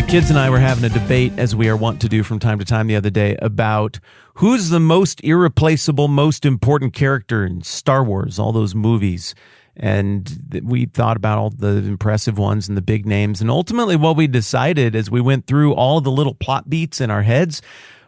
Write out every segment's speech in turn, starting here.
My kids and I were having a debate, as we are wont to do from time to time the other day, about who's the most irreplaceable, most important character in Star Wars, all those movies. And we thought about all the impressive ones and the big names. And ultimately what we decided as we went through all the little plot beats in our heads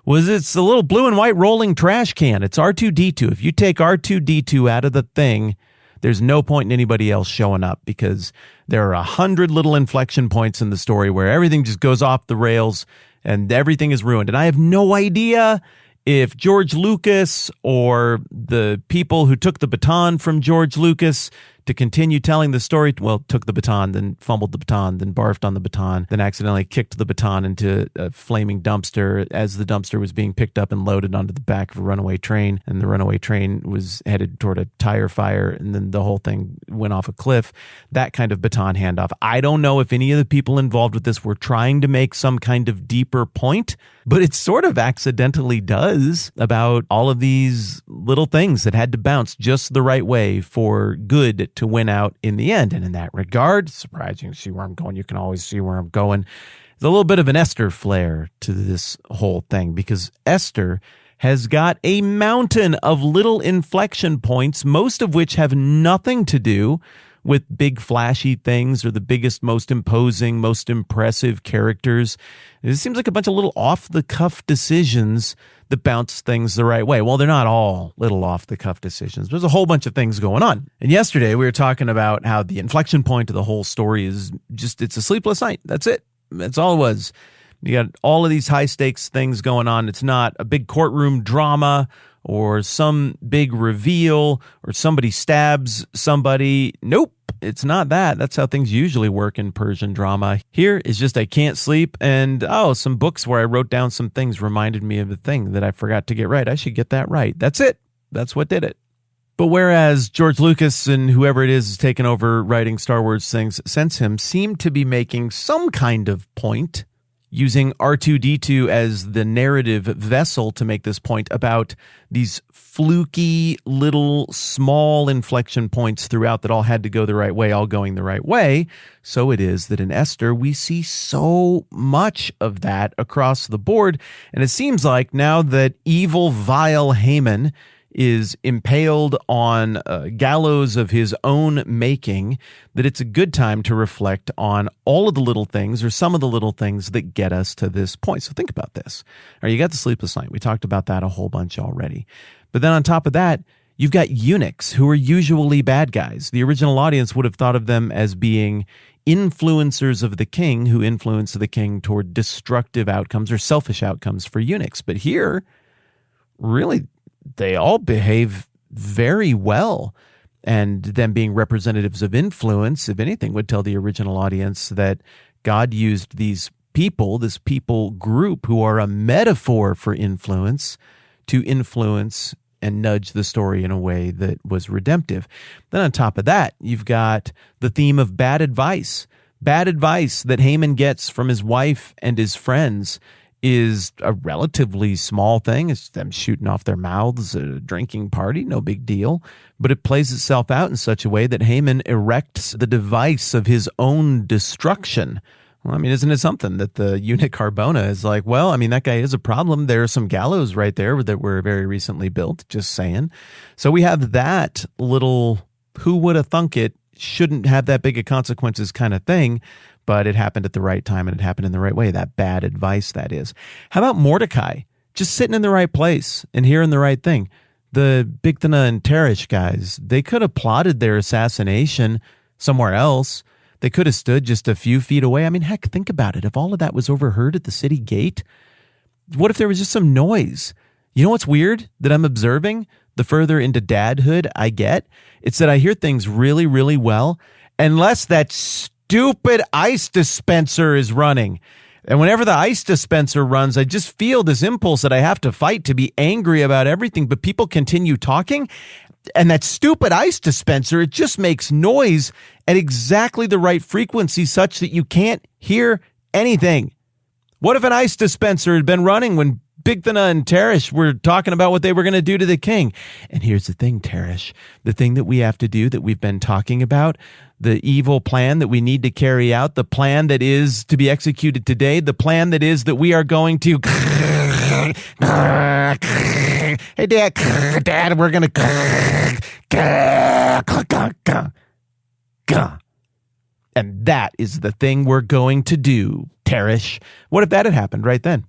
was it's a little blue and white rolling trash can. It's R2D2. If you take R2D2 out of the thing, there's no point in anybody else showing up because there are 100 little inflection points in the story where everything just goes off the rails and everything is ruined. And I have no idea if George Lucas or the people who took the baton from George Lucas to continue telling the story, well, took the baton, then fumbled the baton, then barfed on the baton, then accidentally kicked the baton into a flaming dumpster as the dumpster was being picked up and loaded onto the back of a runaway train, and the runaway train was headed toward a tire fire, and then the whole thing went off a cliff. That kind of baton handoff. I don't know if any of the people involved with this were trying to make some kind of deeper point, but it sort of accidentally does about all of these little things that had to bounce just the right way for good to win out in the end. And in that regard, surprising to see where I'm going. You can always see where I'm going. There's a little bit of an Esther flair to this whole thing because Esther has got a mountain of little inflection points, most of which have nothing to do with big flashy things or the biggest, most imposing, most impressive characters. It seems like a bunch of little off-the-cuff decisions that bounce things the right way. Well, they're not all little off-the-cuff decisions. There's a whole bunch of things going on. And yesterday we were talking about how the inflection point of the whole story is just, it's a sleepless night. That's it. That's all it was. You got all of these high-stakes things going on. It's not a big courtroom drama or some big reveal or somebody stabs somebody. Nope, it's not that. That's how things usually work in Persian drama. Here is just I can't sleep and, some books where I wrote down some things reminded me of a thing that I forgot to get right. I should get that right. That's it. That's what did it. But whereas George Lucas and whoever it is taken over writing Star Wars things since him seem to be making some kind of point, using R2D2 as the narrative vessel to make this point about these fluky little small inflection points throughout that all had to go the right way, all going the right way. So it is that in Esther, we see so much of that across the board. And it seems like now that evil, vile Haman is impaled on a gallows of his own making, that it's a good time to reflect on all of the little things or some of the little things that get us to this point. So think about this. All right, you got the sleepless night. We talked about that a whole bunch already. But then on top of that, you've got eunuchs who are usually bad guys. The original audience would have thought of them as being influencers of the king who influence the king toward destructive outcomes or selfish outcomes for eunuchs. But here, really, they all behave very well. And them being representatives of influence, if anything, would tell the original audience that God used these people, this people group who are a metaphor for influence, to influence and nudge the story in a way that was redemptive. Then on top of that, you've got the theme of bad advice. Bad advice that Haman gets from his wife and his friends is a relatively small thing. It's them shooting off their mouths at a drinking party, no big deal. But it plays itself out in such a way that Haman erects the device of his own destruction. Well, I mean, isn't it something that the eunuch Harbona is like, well, I mean, that guy is a problem. There are some gallows right there that were very recently built, just saying. So we have that little who would have thunk it, shouldn't have that big of consequences kind of thing. But it happened at the right time and it happened in the right way. That bad advice, that is. How about Mordecai? Just sitting in the right place and hearing the right thing. The Bigthana and Teresh guys, they could have plotted their assassination somewhere else. They could have stood just a few feet away. I mean, heck, think about it. If all of that was overheard at the city gate, what if there was just some noise? You know what's weird that I'm observing? The further into dadhood I get, it's that I hear things really, really well, unless that stupid ice dispenser is running. And whenever the ice dispenser runs, I just feel this impulse that I have to fight to be angry about everything, but people continue talking. And that stupid ice dispenser, it just makes noise at exactly the right frequency such that you can't hear anything. What if an ice dispenser had been running when Bigthana and Teresh were talking about what they were going to do to the king. And here's the thing, Teresh, the thing that we have to do that we've been talking about, the evil plan that we need to carry out, the plan that is to be executed today, the plan that is that we are going to... Hey, Dad, we're going to... And that is the thing we're going to do, Teresh. What if that had happened right then?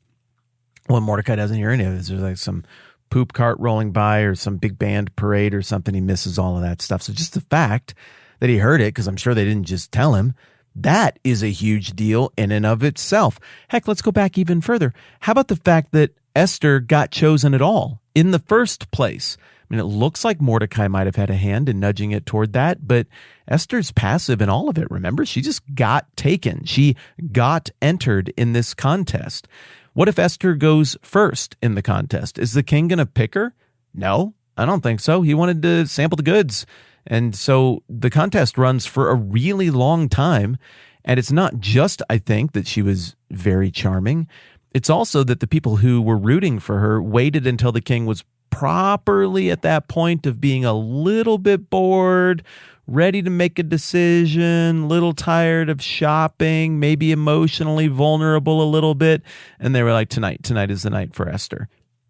Well, Mordecai doesn't hear any of it. There's like some poop cart rolling by or some big band parade or something. He misses all of that stuff. So just the fact that he heard it, because I'm sure they didn't just tell him, that is a huge deal in and of itself. Heck, let's go back even further. How about the fact that Esther got chosen at all in the first place? I mean, it looks like Mordecai might have had a hand in nudging it toward that, but Esther's passive in all of it. Remember, she just got taken. She got entered in this contest. What if Esther goes first in the contest? Is the king going to pick her? No, I don't think so. He wanted to sample the goods. And so the contest runs for a really long time. And it's not just, I think, that she was very charming. It's also that the people who were rooting for her waited until the king was properly at that point of being a little bit bored, ready to make a decision, little tired of shopping, maybe emotionally vulnerable a little bit. And they were like, tonight is the night for Esther.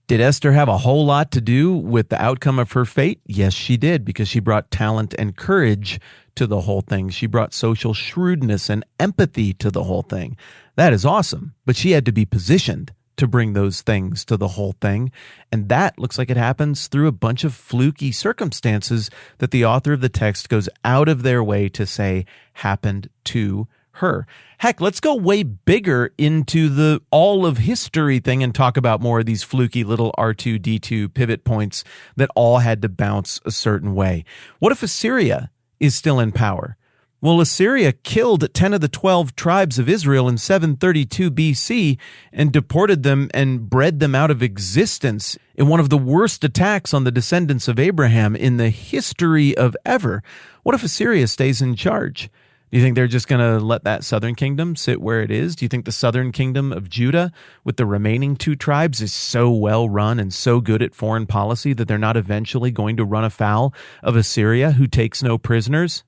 Did Esther have a whole lot to do with the outcome of her fate? Yes, she did, because she brought talent and courage to the whole thing. She brought social shrewdness and empathy to the whole thing. That is awesome, but she had to be positioned to bring those things to the whole thing. And that looks like it happens through a bunch of fluky circumstances that the author of the text goes out of their way to say happened to her. Heck, let's go way bigger into the all of history thing and talk about more of these fluky little R2D2 pivot points that all had to bounce a certain way. What if Assyria is still in power? Well, Assyria killed 10 of the 12 tribes of Israel in 732 BC and deported them and bred them out of existence in one of the worst attacks on the descendants of Abraham in the history of ever. What if Assyria stays in charge? Do you think they're just going to let that southern kingdom sit where it is? Do you think the southern kingdom of Judah with the remaining 2 tribes is so well run and so good at foreign policy that they're not eventually going to run afoul of Assyria, who takes no prisoners?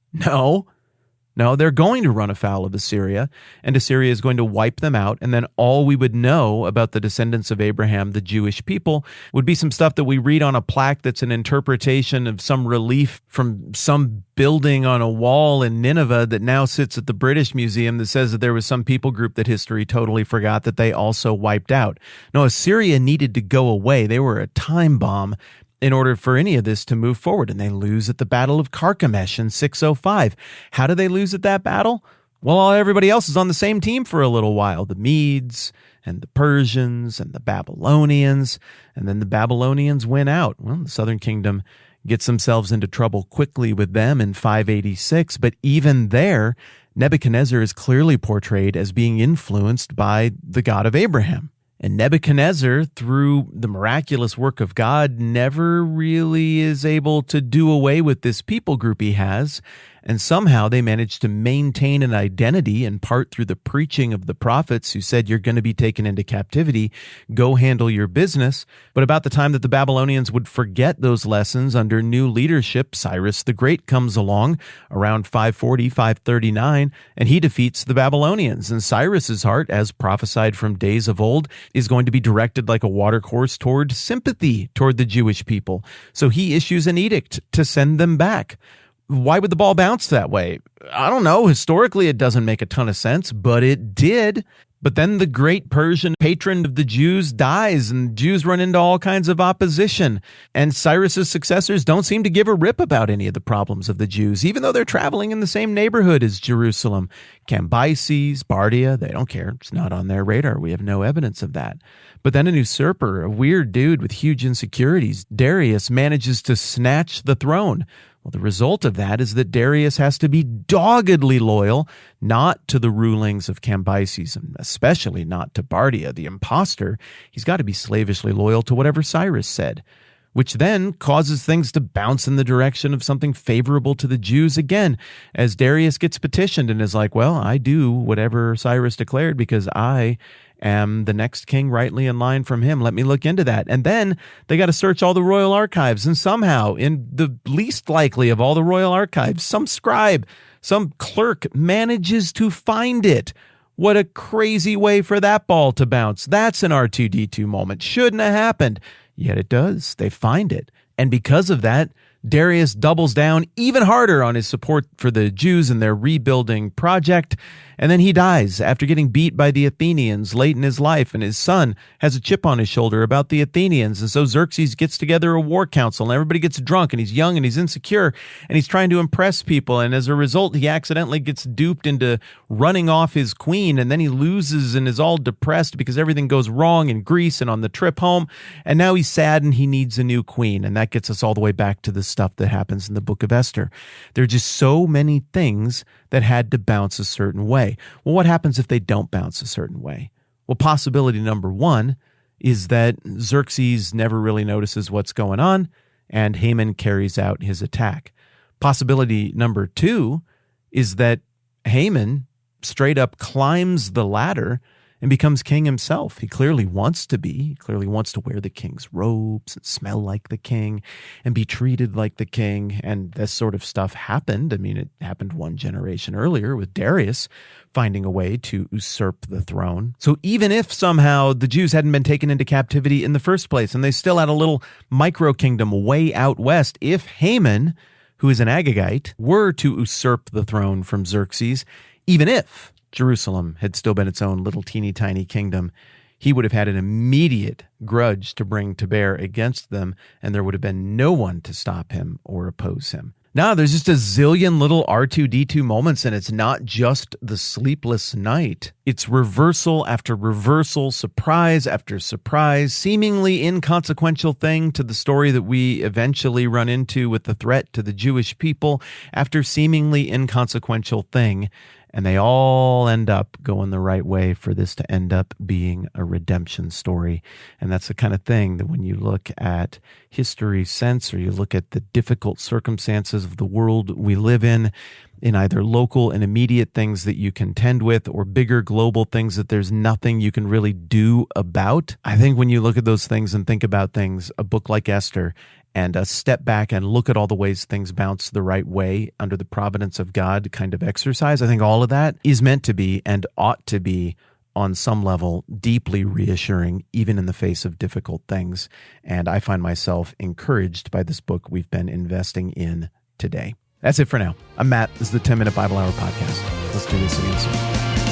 No, they're going to run afoul of Assyria, and Assyria is going to wipe them out, and then all we would know about the descendants of Abraham, the Jewish people, would be some stuff that we read on a plaque that's an interpretation of some relief from some building on a wall in Nineveh that now sits at the British Museum that says that there was some people group that history totally forgot that they also wiped out. No, Assyria needed to go away. They were a time bomb in order for any of this to move forward. And they lose at the Battle of Carchemish in 605. How do they lose at that battle? Well, everybody else is on the same team for a little while. The Medes and the Persians and the Babylonians. And then the Babylonians win out. Well, the southern kingdom gets themselves into trouble quickly with them in 586. But even there, Nebuchadnezzar is clearly portrayed as being influenced by the God of Abraham. And Nebuchadnezzar, through the miraculous work of God, never really is able to do away with this people group he has. And somehow they managed to maintain an identity, in part through the preaching of the prophets who said, you're going to be taken into captivity, go handle your business. But about the time that the Babylonians would forget those lessons under new leadership, Cyrus the Great comes along around 540, 539, and he defeats the Babylonians. And Cyrus's heart, as prophesied from days of old, is going to be directed like a watercourse toward sympathy toward the Jewish people. So he issues an edict to send them back. Why would the ball bounce that way? I don't know. Historically, it doesn't make a ton of sense, but it did. But then the great Persian patron of the Jews dies, and Jews run into all kinds of opposition. And Cyrus's successors don't seem to give a rip about any of the problems of the Jews, even though they're traveling in the same neighborhood as Jerusalem. Cambyses, Bardia, they don't care. It's not on their radar. We have no evidence of that. But then an usurper, a weird dude with huge insecurities, Darius, manages to snatch the throne. Well, the result of that is that Darius has to be doggedly loyal, not to the rulings of Cambyses, and especially not to Bardia, the imposter. He's got to be slavishly loyal to whatever Cyrus said, which then causes things to bounce in the direction of something favorable to the Jews again, as Darius gets petitioned and is like, well, I do whatever Cyrus declared because I am the next king rightly in line from him. Let me look into that. And then they got to search all the royal archives. And somehow, in the least likely of all the royal archives, some scribe, some clerk manages to find it. What a crazy way for that ball to bounce. That's an R2D2 moment. Shouldn't have happened. Yet it does. They find it. And because of that, Darius doubles down even harder on his support for the Jews and their rebuilding project, and then he dies after getting beat by the Athenians late in his life, and his son has a chip on his shoulder about the Athenians, and so Xerxes gets together a war council, and everybody gets drunk, and he's young, and he's insecure, and he's trying to impress people, and as a result, he accidentally gets duped into running off his queen, and then he loses and is all depressed because everything goes wrong in Greece and on the trip home, and now he's sad and he needs a new queen, and that gets us all the way back to the stuff that happens in the book of Esther. There are just so many things that had to bounce a certain way. Well, what happens if they don't bounce a certain way? Well, possibility number one is that Xerxes never really notices what's going on, and Haman carries out his attack. Possibility number two is that Haman straight up climbs the ladder and becomes king himself. He clearly wants to be. He clearly wants to wear the king's robes and smell like the king and be treated like the king. And this sort of stuff happened. I mean, it happened one generation earlier with Darius finding a way to usurp the throne. So even if somehow the Jews hadn't been taken into captivity in the first place and they still had a little micro kingdom way out west, if Haman, who is an Agagite, were to usurp the throne from Xerxes, even if Jerusalem had still been its own little teeny tiny kingdom, he would have had an immediate grudge to bring to bear against them, and there would have been no one to stop him or oppose him. Now, there's just a zillion little R2D2 moments, and it's not just the sleepless night. It's reversal after reversal, surprise after surprise, seemingly inconsequential thing to the story that we eventually run into with the threat to the Jewish people after seemingly inconsequential thing. And they all end up going the right way for this to end up being a redemption story. And that's the kind of thing that when you look at history sense, or you look at the difficult circumstances of the world we live in either local and immediate things that you contend with or bigger global things that there's nothing you can really do about. I think when you look at those things and think about things, a book like Esther, and a step back and look at all the ways things bounce the right way under the providence of God kind of exercise, I think all of that is meant to be and ought to be on some level deeply reassuring, even in the face of difficult things. And I find myself encouraged by this book we've been investing in today. That's it for now. I'm Matt. This is the 10-Minute Bible Hour Podcast. Let's do this again soon.